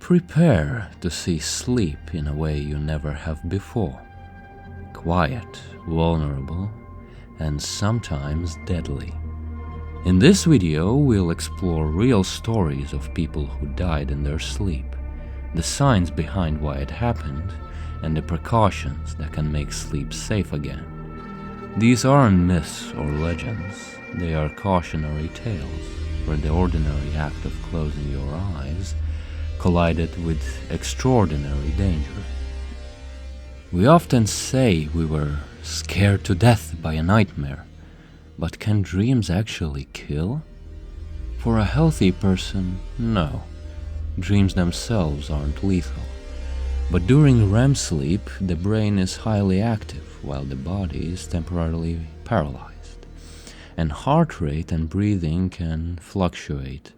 Prepare to see sleep in a way you never have before. Quiet, vulnerable, and sometimes deadly. In this video, we'll explore real stories of people who died in their sleep, the science behind why it happened, and the precautions that can make sleep safe again. These aren't myths or legends, they are cautionary tales where the ordinary act of closing your eyes collided with extraordinary danger. We often say we were scared to death by a nightmare, but can dreams actually kill? For a healthy person, no. Dreams themselves aren't lethal. But during REM sleep, the brain is highly active while the body is temporarily paralyzed. And heart rate and breathing can fluctuate.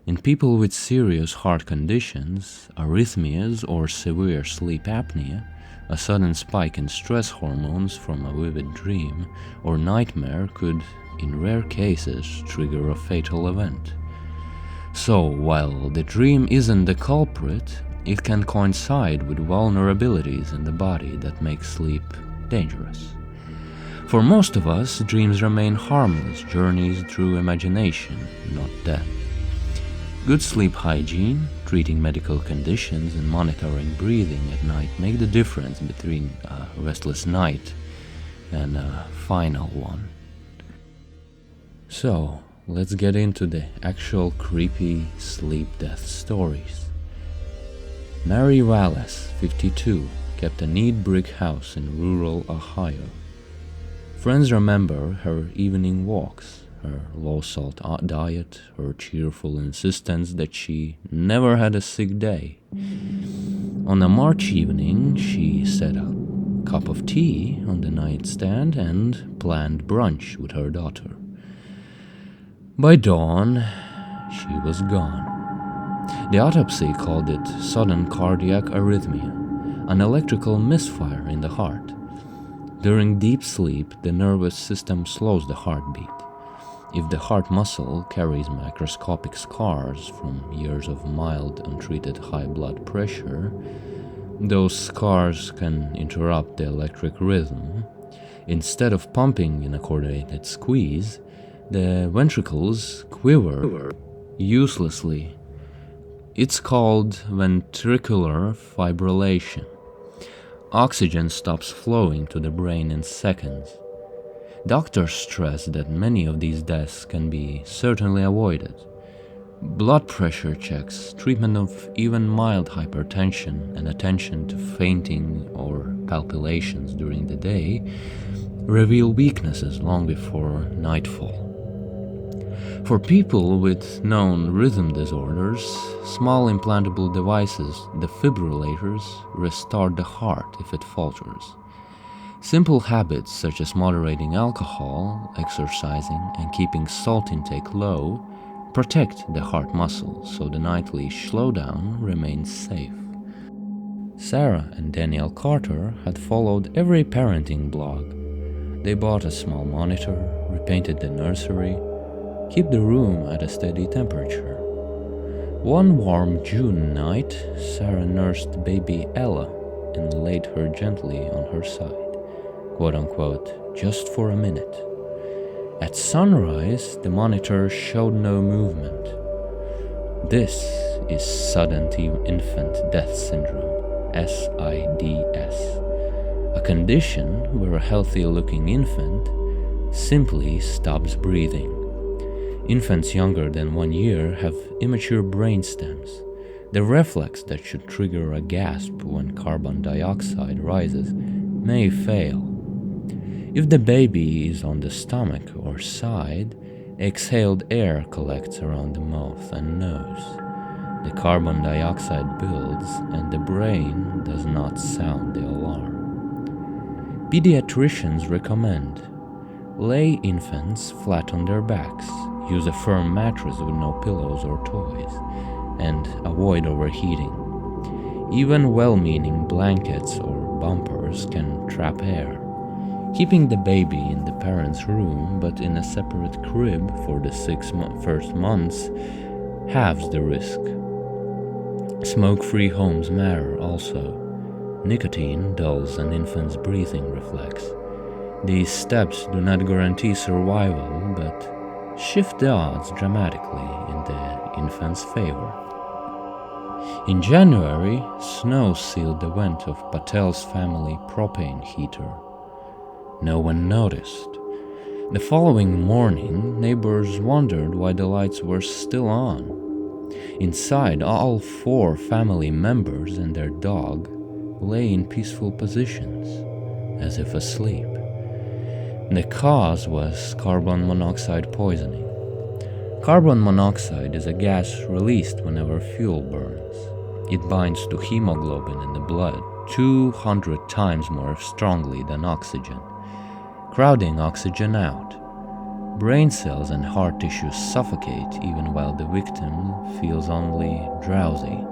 In people with serious heart conditions, arrhythmias or severe sleep apnea, a sudden spike in stress hormones from a vivid dream or nightmare could, in rare cases, trigger a fatal event. So, while the dream isn't the culprit, it can coincide with vulnerabilities in the body that make sleep dangerous. For most of us, dreams remain harmless journeys through imagination, not death. Good sleep hygiene, treating medical conditions, and monitoring breathing at night make the difference between a restless night and a final one. So, let's get into the actual creepy sleep-death stories. Mary Wallace, 52, kept a neat brick house in rural Ohio. Friends remember her evening walks, her low-salt diet, her cheerful insistence that she never had a sick day. On a March evening, she set a cup of tea on the nightstand and planned brunch with her daughter. By dawn, she was gone. The autopsy called it sudden cardiac arrhythmia, an electrical misfire in the heart. During deep sleep, the nervous system slows the heartbeat. If the heart muscle carries microscopic scars from years of mild, untreated high blood pressure, those scars can interrupt the electric rhythm. Instead of pumping in a coordinated squeeze, the ventricles quiver uselessly. It's called ventricular fibrillation. Oxygen stops flowing to the brain in seconds. Doctors stress that many of these deaths can be certainly avoided. Blood pressure checks, treatment of even mild hypertension, and attention to fainting or palpitations during the day reveal weaknesses long before nightfall. For people with known rhythm disorders, small implantable devices, defibrillators, restart the heart if it falters. Simple habits such as moderating alcohol, exercising, and keeping salt intake low protect the heart muscle so the nightly slowdown remains safe. Sarah and Danielle Carter had followed every parenting blog. They bought a small monitor, repainted the nursery, keep the room at a steady temperature. One warm June night, Sarah nursed baby Ella and laid her gently on her side, quote-unquote, just for a minute. At sunrise, the monitor showed no movement. This is sudden infant death syndrome, SIDS, a condition where a healthy-looking infant simply stops breathing. Infants younger than 1 year have immature brain stems, the reflex that should trigger a gasp when carbon dioxide rises may fail. If the baby is on the stomach or side, exhaled air collects around the mouth and nose. The carbon dioxide builds and the brain does not sound the alarm. Pediatricians recommend lay infants flat on their backs, use a firm mattress with no pillows or toys, and avoid overheating. Even well-meaning blankets or bumpers can trap air. Keeping the baby in the parent's room but in a separate crib for the first 6 months halves the risk. Smoke-free homes matter also. Nicotine dulls an infant's breathing reflex. These steps do not guarantee survival, but shift the odds dramatically in the infant's favor. In January, snow sealed the vent of Patel's family propane heater. No one noticed. The following morning, neighbors wondered why the lights were still on. Inside, all 4 family members and their dog lay in peaceful positions, as if asleep. The cause was carbon monoxide poisoning. Carbon monoxide is a gas released whenever fuel burns. It binds to hemoglobin in the blood 200 times more strongly than oxygen, crowding oxygen out. Brain cells and heart tissue suffocate even while the victim feels only drowsy.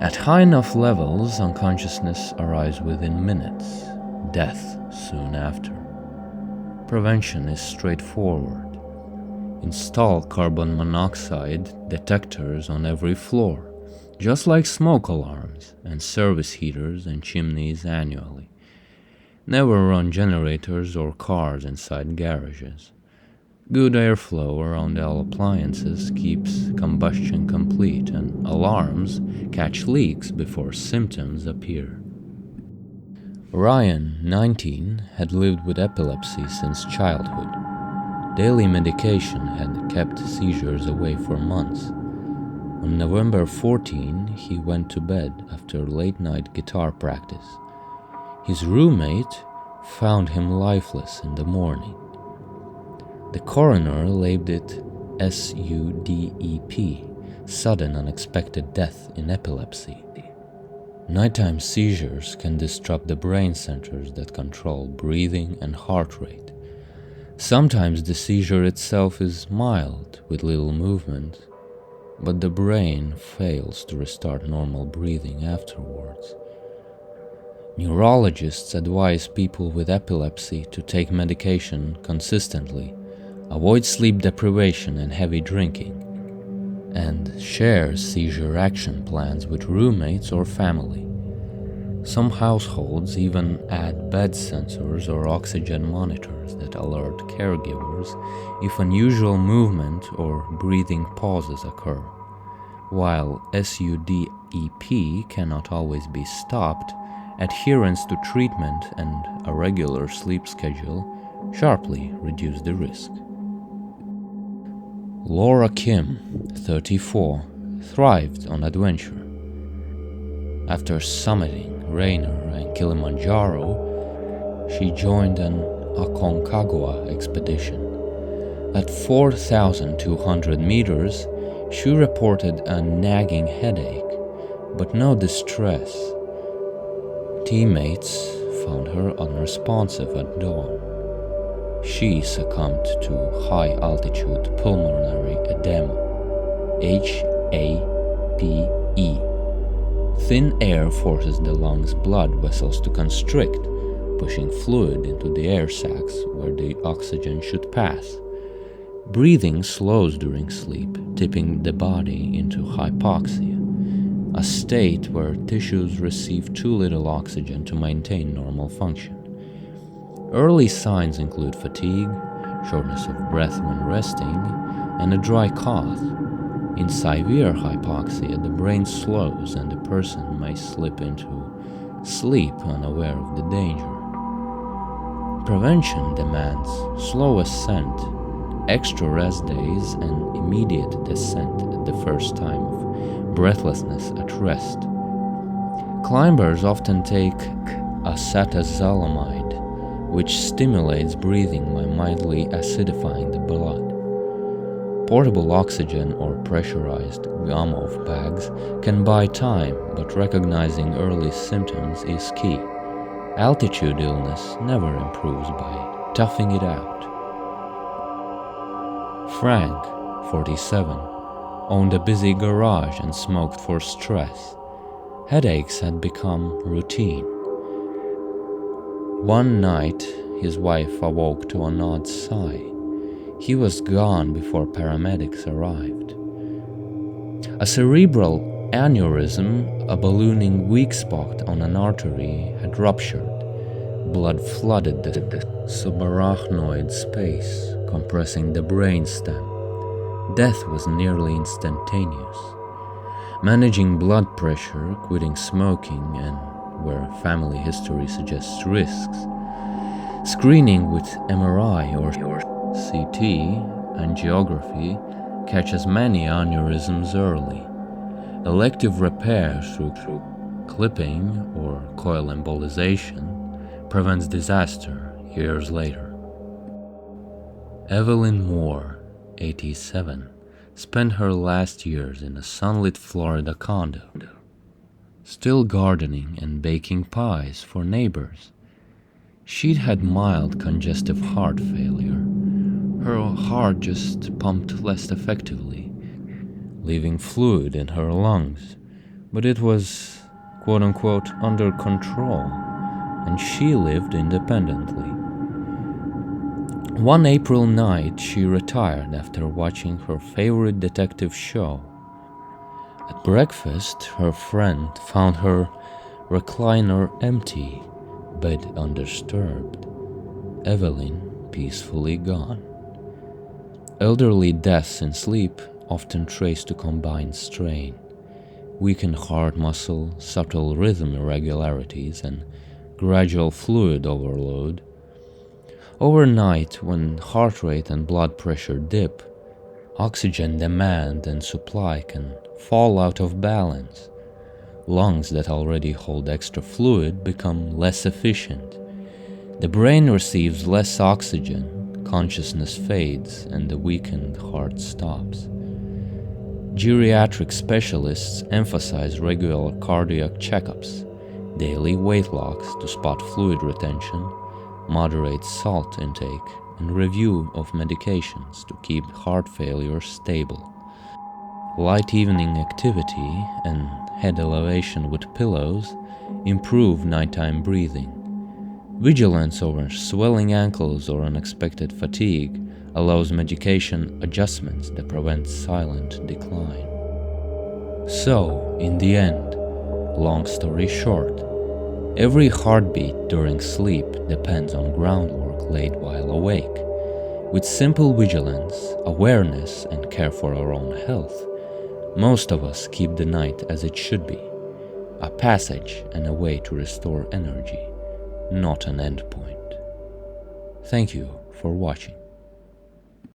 At high enough levels, unconsciousness arrives within minutes, death soon after. Prevention is straightforward. Install carbon monoxide detectors on every floor, just like smoke alarms and service heaters and chimneys annually. Never run generators or cars inside garages. Good airflow around all appliances keeps combustion complete, and alarms catch leaks before symptoms appear. Ryan, 19, had lived with epilepsy since childhood. Daily medication had kept seizures away for months. On November 14, he went to bed after late-night guitar practice. His roommate found him lifeless in the morning. The coroner labeled it SUDEP, sudden unexpected death in epilepsy. Nighttime seizures can disrupt the brain centers that control breathing and heart rate. Sometimes the seizure itself is mild, with little movement, but the brain fails to restart normal breathing afterwards. Neurologists advise people with epilepsy to take medication consistently, avoid sleep deprivation and heavy drinking, and share seizure action plans with roommates or family. Some households even add bed sensors or oxygen monitors that alert caregivers if unusual movement or breathing pauses occur. While SUDEP cannot always be stopped, adherence to treatment and a regular sleep schedule sharply reduce the risk. Laura Kim, 34, thrived on adventure. After summiting Rainier and Kilimanjaro, she joined an Aconcagua expedition. At 4,200 meters, she reported a nagging headache, but no distress. Teammates found her unresponsive at dawn. She succumbed to high-altitude pulmonary edema, HAPE. Thin air forces the lungs' blood vessels to constrict, pushing fluid into the air sacs where the oxygen should pass. Breathing slows during sleep, tipping the body into hypoxia, a state where tissues receive too little oxygen to maintain normal function. Early signs include fatigue, shortness of breath when resting, and a dry cough. In severe hypoxia, the brain slows and the person may slip into sleep unaware of the danger. Prevention demands slow ascent, extra rest days, and immediate descent at the first time of breathlessness at rest. Climbers often take acetazolamide, which stimulates breathing by mildly acidifying the blood. Portable oxygen or pressurized gum-off bags can buy time, but recognizing early symptoms is key. Altitude illness never improves by toughing it out. Frank, 47, owned a busy garage and smoked for stress. Headaches had become routine. One night, his wife awoke to an odd sigh. He was gone before paramedics arrived. A cerebral aneurysm, a ballooning weak spot on an artery, had ruptured. Blood flooded the subarachnoid space, compressing the brainstem. Death was nearly instantaneous. Managing blood pressure, quitting smoking, and where family history suggests risks, screening with MRI or CT angiography catches many aneurysms early. Elective repair through clipping or coil embolization prevents disaster years later. Evelyn Moore, 87, spent her last years in a sunlit Florida condo, still gardening and baking pies for neighbors. She'd had mild congestive heart failure. Her heart just pumped less effectively, leaving fluid in her lungs, but it was quote-unquote under control, and she lived independently. One April night, she retired after watching her favorite detective show. At breakfast, her friend found her recliner empty, bed undisturbed, Evelyn peacefully gone. Elderly deaths in sleep often traced to combined strain, weakened heart muscle, subtle rhythm irregularities, and gradual fluid overload. Overnight, when heart rate and blood pressure dip, oxygen demand and supply can fall out of balance. Lungs that already hold extra fluid become less efficient. The brain receives less oxygen, consciousness fades, and the weakened heart stops. Geriatric specialists emphasize regular cardiac checkups, daily weight locks to spot fluid retention, moderate salt intake, and review of medications to keep heart failure stable. Light evening activity and head elevation with pillows improve nighttime breathing. Vigilance over swelling ankles or unexpected fatigue allows medication adjustments that prevent silent decline. So, in the end, long story short, every heartbeat during sleep depends on groundwork laid while awake. With simple vigilance, awareness, and care for our own health, most of us keep the night as it should be, a passage and a way to restore energy, not an endpoint. Thank you for watching.